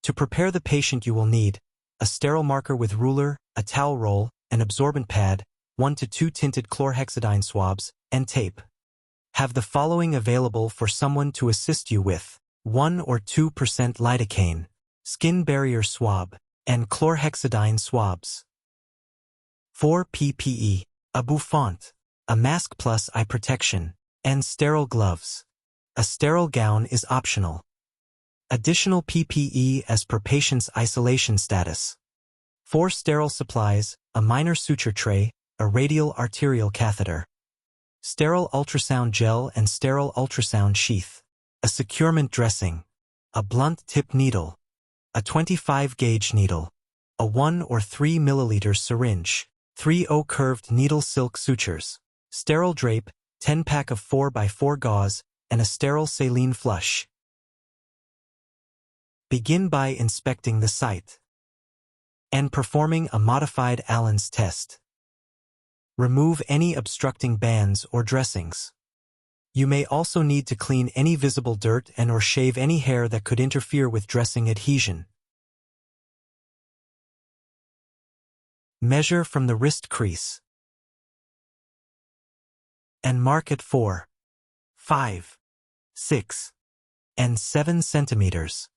To prepare the patient, you will need a sterile marker with ruler, a towel roll, an absorbent pad, 1 to 2 tinted chlorhexidine swabs, and tape. Have the following available for someone to assist you with 1 or 2% lidocaine, skin barrier swab, and chlorhexidine swabs. 4 PPE, a bouffant, a mask plus eye protection, and sterile gloves. A sterile gown is optional. Additional PPE as per patient's isolation status. 4 sterile supplies, a minor suture tray, a radial arterial catheter, sterile ultrasound gel and sterile ultrasound sheath, a securement dressing, a blunt tip needle, a 25-gauge needle, a 1 or 3 milliliter syringe, 3/0 curved needle silk sutures, sterile drape, 10-pack of 4x4 gauze, and a sterile saline flush. Begin by inspecting the site and performing a modified Allen's test. Remove any obstructing bands or dressings. You may also need to clean any visible dirt and/or shave any hair that could interfere with dressing adhesion. Measure from the wrist crease and mark at 4, 5, 6, and 7 centimeters.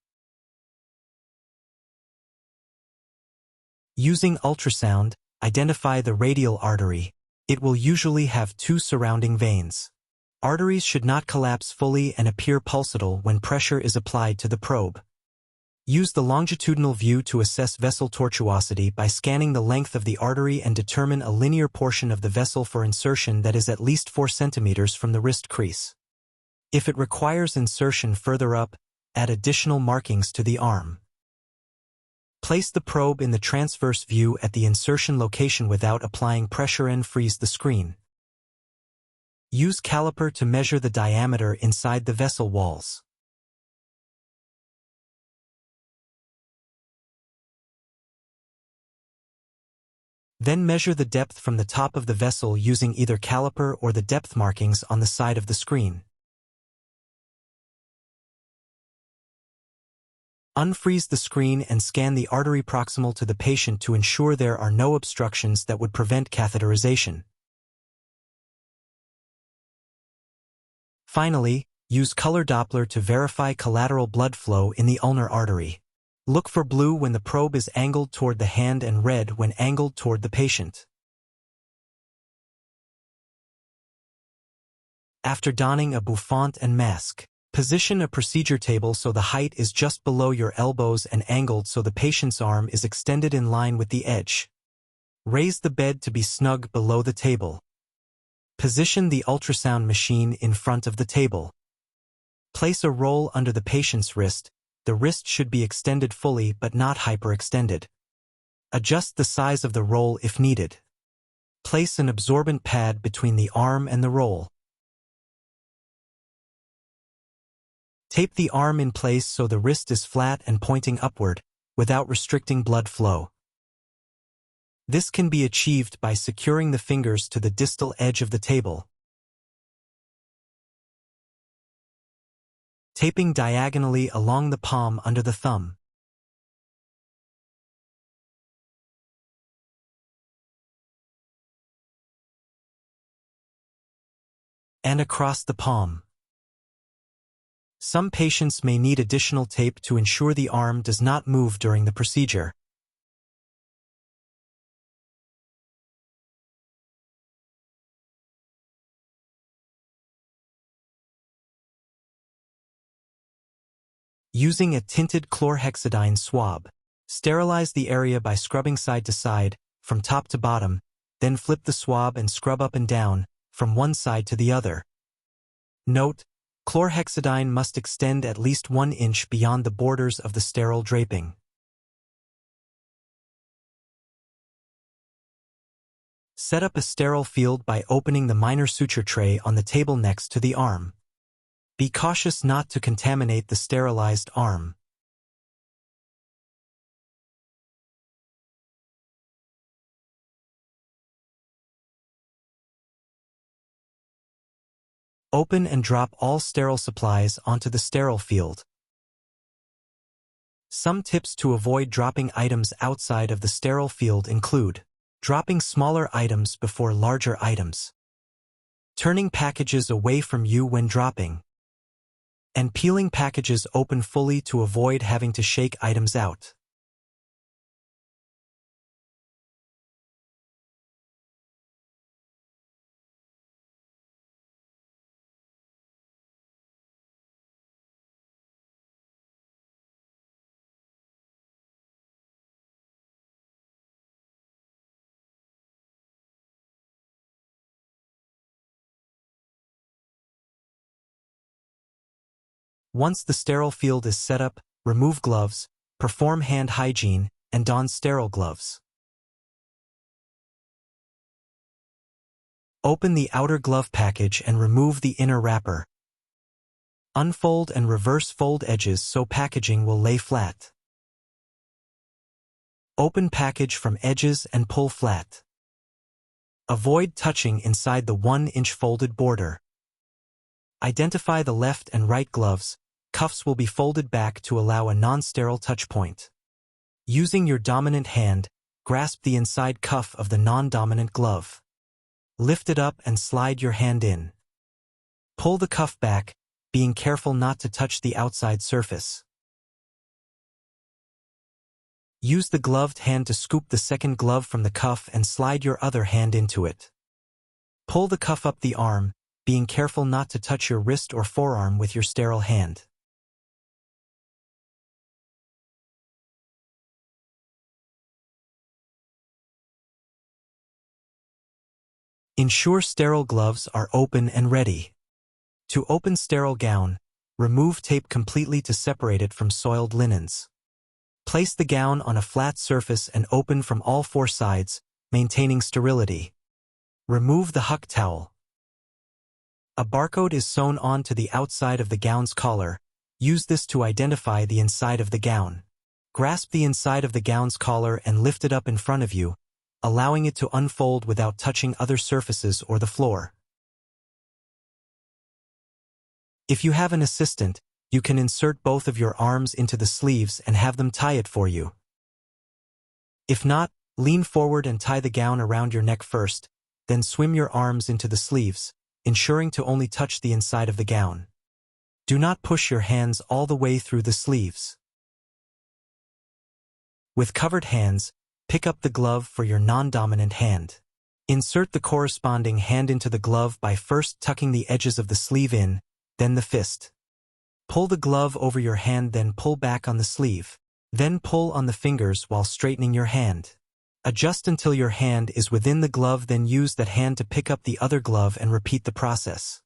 Using ultrasound, identify the radial artery. It will usually have 2 surrounding veins. Arteries should not collapse fully and appear pulsatile when pressure is applied to the probe. Use the longitudinal view to assess vessel tortuosity by scanning the length of the artery and determine a linear portion of the vessel for insertion that is at least 4 centimeters from the wrist crease. If it requires insertion further up, add additional markings to the arm. Place the probe in the transverse view at the insertion location without applying pressure and freeze the screen. Use caliper to measure the diameter inside the vessel walls. Then measure the depth from the top of the vessel using either caliper or the depth markings on the side of the screen. Unfreeze the screen and scan the artery proximal to the patient to ensure there are no obstructions that would prevent catheterization. Finally, use color Doppler to verify collateral blood flow in the ulnar artery. Look for blue when the probe is angled toward the hand and red when angled toward the patient. After donning a bouffant and mask, position a procedure table so the height is just below your elbows and angled so the patient's arm is extended in line with the edge. Raise the bed to be snug below the table. Position the ultrasound machine in front of the table. Place a roll under the patient's wrist. The wrist should be extended fully but not hyperextended. Adjust the size of the roll if needed. Place an absorbent pad between the arm and the roll. Tape the arm in place so the wrist is flat and pointing upward, without restricting blood flow. This can be achieved by securing the fingers to the distal edge of the table. Taping diagonally along the palm under the thumb. And across the palm. Some patients may need additional tape to ensure the arm does not move during the procedure. Using a tinted chlorhexidine swab, sterilize the area by scrubbing side to side, from top to bottom, then flip the swab and scrub up and down, from one side to the other. Note: chlorhexidine must extend at least 1 inch beyond the borders of the sterile draping. Set up a sterile field by opening the minor suture tray on the table next to the arm. Be cautious not to contaminate the sterilized arm. Open and drop all sterile supplies onto the sterile field. Some tips to avoid dropping items outside of the sterile field include dropping smaller items before larger items, turning packages away from you when dropping, and peeling packages open fully to avoid having to shake items out. Once the sterile field is set up, remove gloves, perform hand hygiene, and don sterile gloves. Open the outer glove package and remove the inner wrapper. Unfold and reverse fold edges so packaging will lay flat. Open package from edges and pull flat. Avoid touching inside the 1-inch folded border. Identify the left and right gloves. Cuffs will be folded back to allow a non-sterile touch point. Using your dominant hand, grasp the inside cuff of the non-dominant glove. Lift it up and slide your hand in. Pull the cuff back, being careful not to touch the outside surface. Use the gloved hand to scoop the second glove from the cuff and slide your other hand into it. Pull the cuff up the arm, being careful not to touch your wrist or forearm with your sterile hand. Ensure sterile gloves are open and ready. To open sterile gown, remove tape completely to separate it from soiled linens. Place the gown on a flat surface and open from all 4 sides, maintaining sterility. Remove the huck towel. A barcode is sewn onto the outside of the gown's collar. Use this to identify the inside of the gown. Grasp the inside of the gown's collar and lift it up in front of you, allowing it to unfold without touching other surfaces or the floor. If you have an assistant, you can insert both of your arms into the sleeves and have them tie it for you. If not, lean forward and tie the gown around your neck first, then swim your arms into the sleeves, ensuring to only touch the inside of the gown. Do not push your hands all the way through the sleeves. With covered hands, pick up the glove for your non-dominant hand. Insert the corresponding hand into the glove by first tucking the edges of the sleeve in, then the fist. Pull the glove over your hand, then pull back on the sleeve. Then pull on the fingers while straightening your hand. Adjust until your hand is within the glove, then use that hand to pick up the other glove and repeat the process.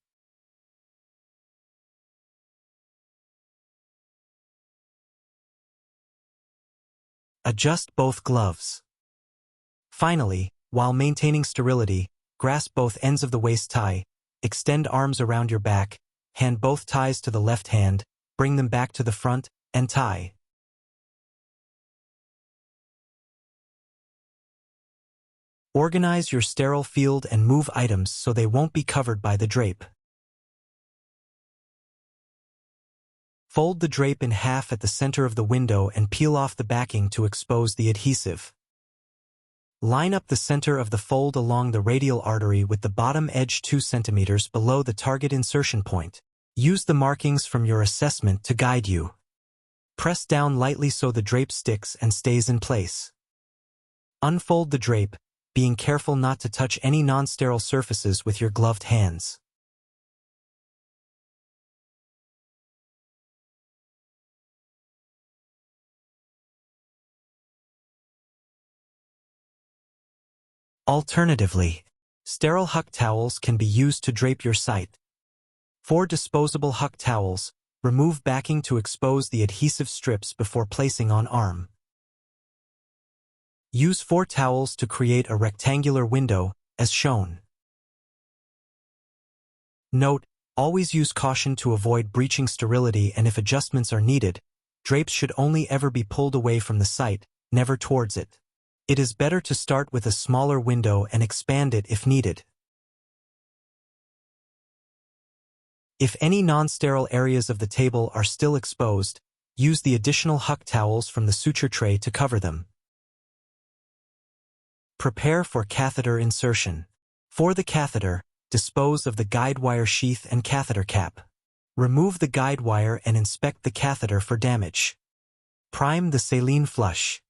Adjust both gloves. Finally, while maintaining sterility, grasp both ends of the waist tie, extend arms around your back, hand both ties to the left hand, bring them back to the front, and tie. Organize your sterile field and move items so they won't be covered by the drape. Fold the drape in half at the center of the window and peel off the backing to expose the adhesive. Line up the center of the fold along the radial artery with the bottom edge 2 cm below the target insertion point. Use the markings from your assessment to guide you. Press down lightly so the drape sticks and stays in place. Unfold the drape, being careful not to touch any non-sterile surfaces with your gloved hands. Alternatively, sterile huck towels can be used to drape your site. For disposable huck towels, remove backing to expose the adhesive strips before placing on arm. Use 4 towels to create a rectangular window, as shown. Note, always use caution to avoid breaching sterility, and if adjustments are needed, drapes should only ever be pulled away from the site, never towards it. It is better to start with a smaller window and expand it if needed. If any non-sterile areas of the table are still exposed, Use the additional huck towels from the suture tray to cover them. Prepare for catheter insertion. For the catheter, dispose of the guide wire sheath and catheter cap. Remove the guide wire and inspect the catheter for damage. Prime the saline flush.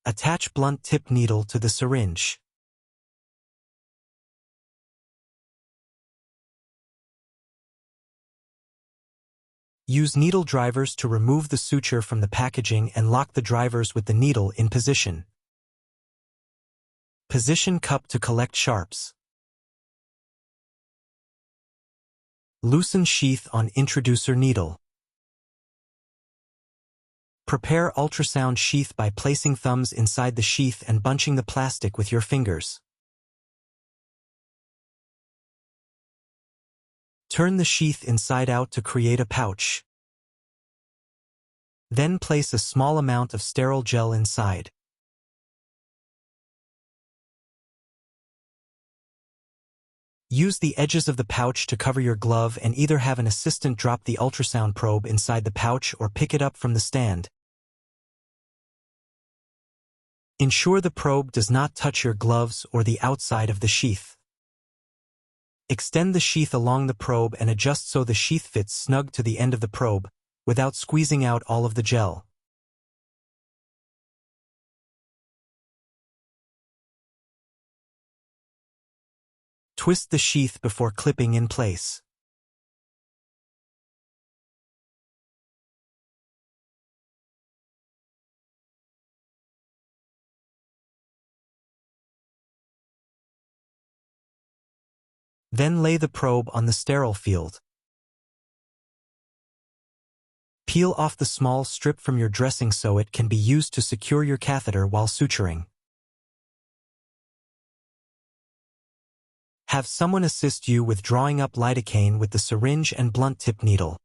Attach blunt tip needle to the syringe. Use needle drivers to remove the suture from the packaging and lock the drivers with the needle in position. Position cup to collect sharps. Loosen sheath on introducer needle. Prepare ultrasound sheath by placing thumbs inside the sheath and bunching the plastic with your fingers. Turn the sheath inside out to create a pouch. Then place a small amount of sterile gel inside. Use the edges of the pouch to cover your glove and either have an assistant drop the ultrasound probe inside the pouch or pick it up from the stand. Ensure the probe does not touch your gloves or the outside of the sheath. Extend the sheath along the probe and adjust so the sheath fits snug to the end of the probe, without squeezing out all of the gel. Twist the sheath before clipping in place. Then lay the probe on the sterile field. Peel off the small strip from your dressing so it can be used to secure your catheter while suturing. Have someone assist you with drawing up lidocaine with the syringe and blunt tip needle.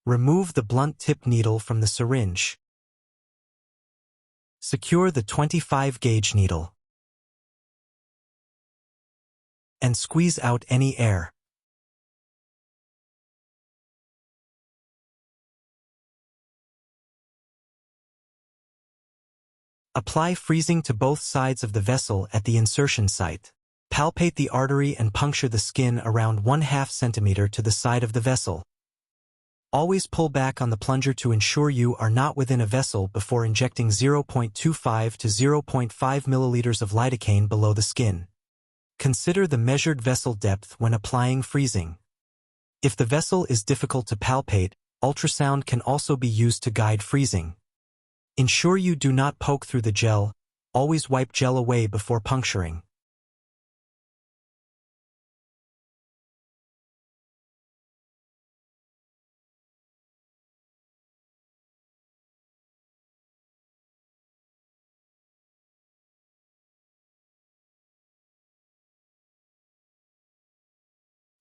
Remove the blunt tip needle from the syringe. Secure the 25-gauge needle. And squeeze out any air. Apply freezing to both sides of the vessel at the insertion site. Palpate the artery and puncture the skin around 1/2 centimeter to the side of the vessel. Always pull back on the plunger to ensure you are not within a vessel before injecting 0.25 to 0.5 milliliters of lidocaine below the skin. Consider the measured vessel depth when applying freezing. If the vessel is difficult to palpate, ultrasound can also be used to guide freezing. Ensure you do not poke through the gel. Always wipe gel away before puncturing.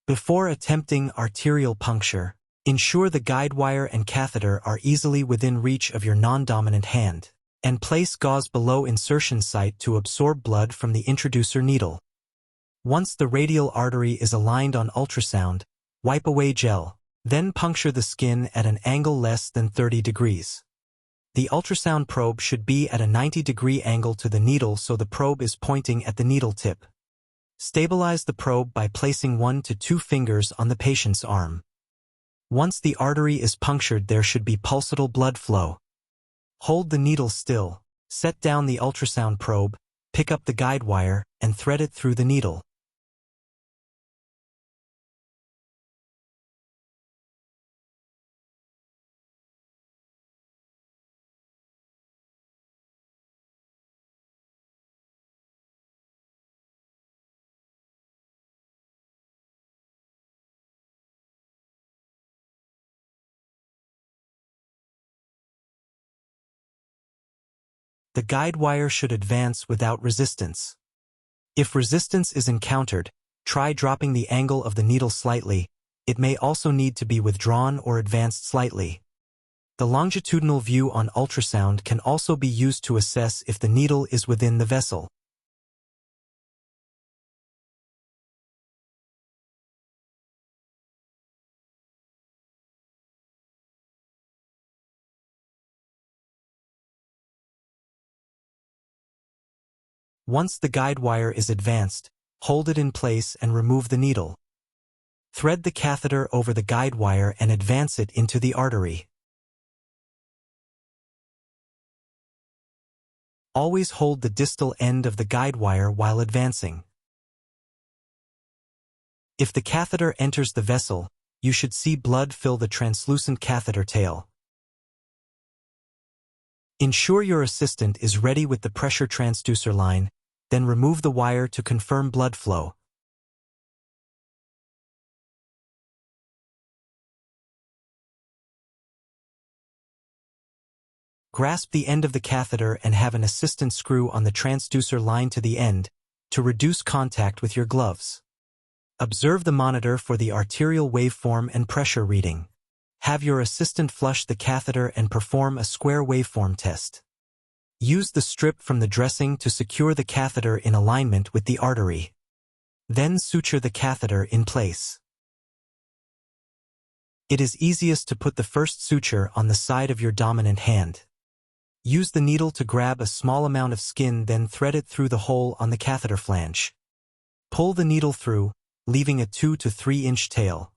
Before attempting arterial puncture, ensure the guide wire and catheter are easily within reach of your non-dominant hand, and place gauze below insertion site to absorb blood from the introducer needle. Once the radial artery is aligned on ultrasound, wipe away gel, then puncture the skin at an angle less than 30 degrees. The ultrasound probe should be at a 90-degree angle to the needle so the probe is pointing at the needle tip. Stabilize the probe by placing 1 to 2 fingers on the patient's arm. Once the artery is punctured, there should be pulsatile blood flow. Hold the needle still, set down the ultrasound probe, pick up the guide wire, and thread it through the needle. The guide wire should advance without resistance. If resistance is encountered, try dropping the angle of the needle slightly. It may also need to be withdrawn or advanced slightly. The longitudinal view on ultrasound can also be used to assess if the needle is within the vessel. Once the guide wire is advanced, hold it in place and remove the needle. Thread the catheter over the guide wire and advance it into the artery. Always hold the distal end of the guide wire while advancing. If the catheter enters the vessel, you should see blood fill the translucent catheter tail. Ensure your assistant is ready with the pressure transducer line, then remove the wire to confirm blood flow. Grasp the end of the catheter and have an assistant screw on the transducer line to the end to reduce contact with your gloves. Observe the monitor for the arterial waveform and pressure reading. Have your assistant flush the catheter and perform a square waveform test. Use the strip from the dressing to secure the catheter in alignment with the artery. Then suture the catheter in place. It is easiest to put the first suture on the side of your dominant hand. Use the needle to grab a small amount of skin, then thread it through the hole on the catheter flange. Pull the needle through, leaving a 2 to 3 inch tail.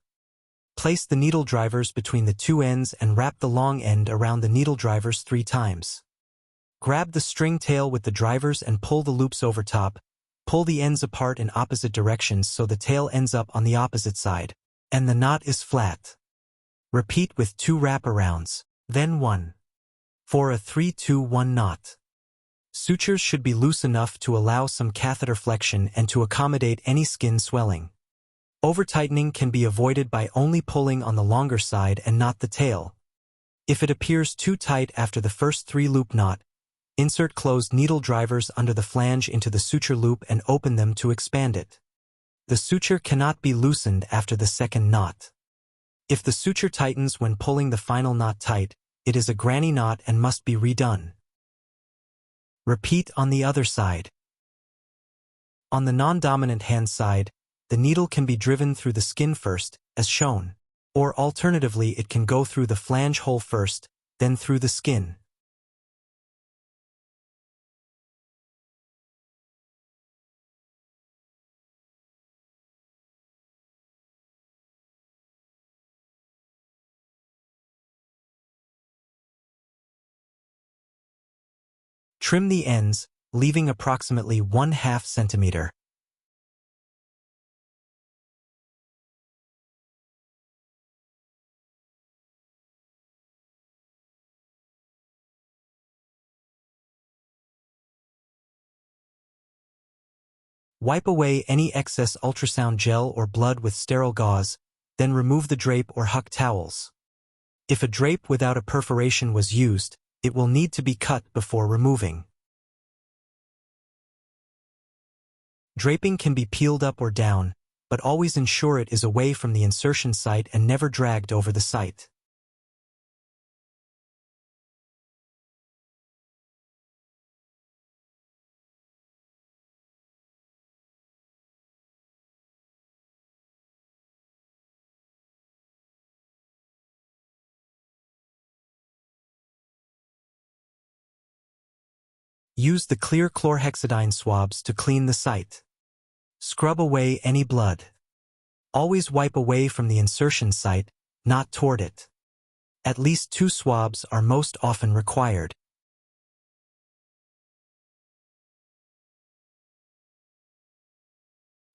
Place the needle drivers between the two ends and wrap the long end around the needle drivers 3 times. Grab the string tail with the drivers and pull the loops over top. Pull the ends apart in opposite directions so the tail ends up on the opposite side, and the knot is flat. Repeat with 2 wraparounds, then 1. For a 3-2-1 knot. Sutures should be loose enough to allow some catheter flexion and to accommodate any skin swelling. Over-tightening can be avoided by only pulling on the longer side and not the tail. If it appears too tight after the first 3-loop knot, insert closed needle drivers under the flange into the suture loop and open them to expand it. The suture cannot be loosened after the second knot. If the suture tightens when pulling the final knot tight, it is a granny knot and must be redone. Repeat on the other side. On the non-dominant hand side, the needle can be driven through the skin first, as shown, or alternatively it can go through the flange hole first, then through the skin. Trim the ends, leaving approximately 1/2 centimeter. Wipe away any excess ultrasound gel or blood with sterile gauze, then remove the drape or huck towels. If a drape without a perforation was used, it will need to be cut before removing. Draping can be peeled up or down, but always ensure it is away from the insertion site and never dragged over the site. Use the clear chlorhexidine swabs to clean the site. Scrub away any blood. Always wipe away from the insertion site, not toward it. At least 2 swabs are most often required.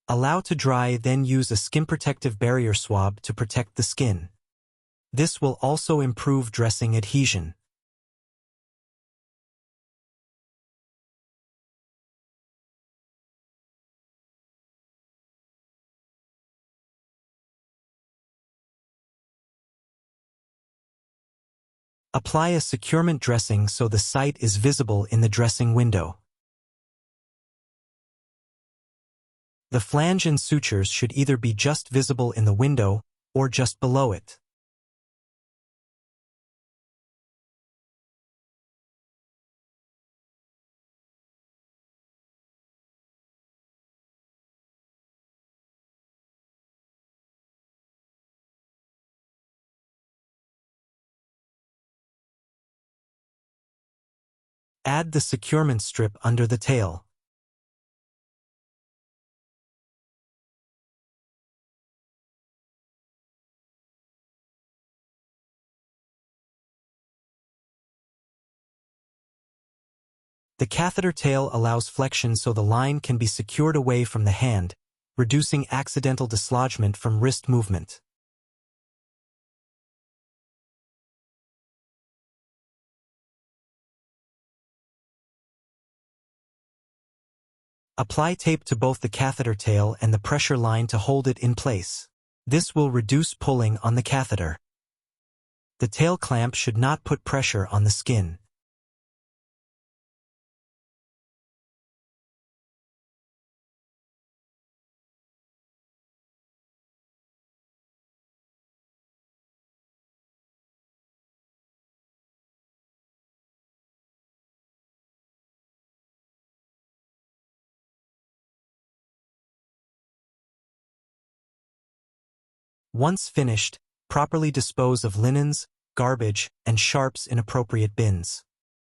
Allow to dry, then use a skin protective barrier swab to protect the skin. This will also improve dressing adhesion. Apply a securement dressing so the site is visible in the dressing window. The flange and sutures should either be just visible in the window or just below it. Add the securement strip under the tail. The catheter tail allows flexion so the line can be secured away from the hand, reducing accidental dislodgement from wrist movement. Apply tape to both the catheter tail and the pressure line to hold it in place. This will reduce pulling on the catheter. The tail clamp should not put pressure on the skin. Once finished, properly dispose of linens, garbage, and sharps in appropriate bins.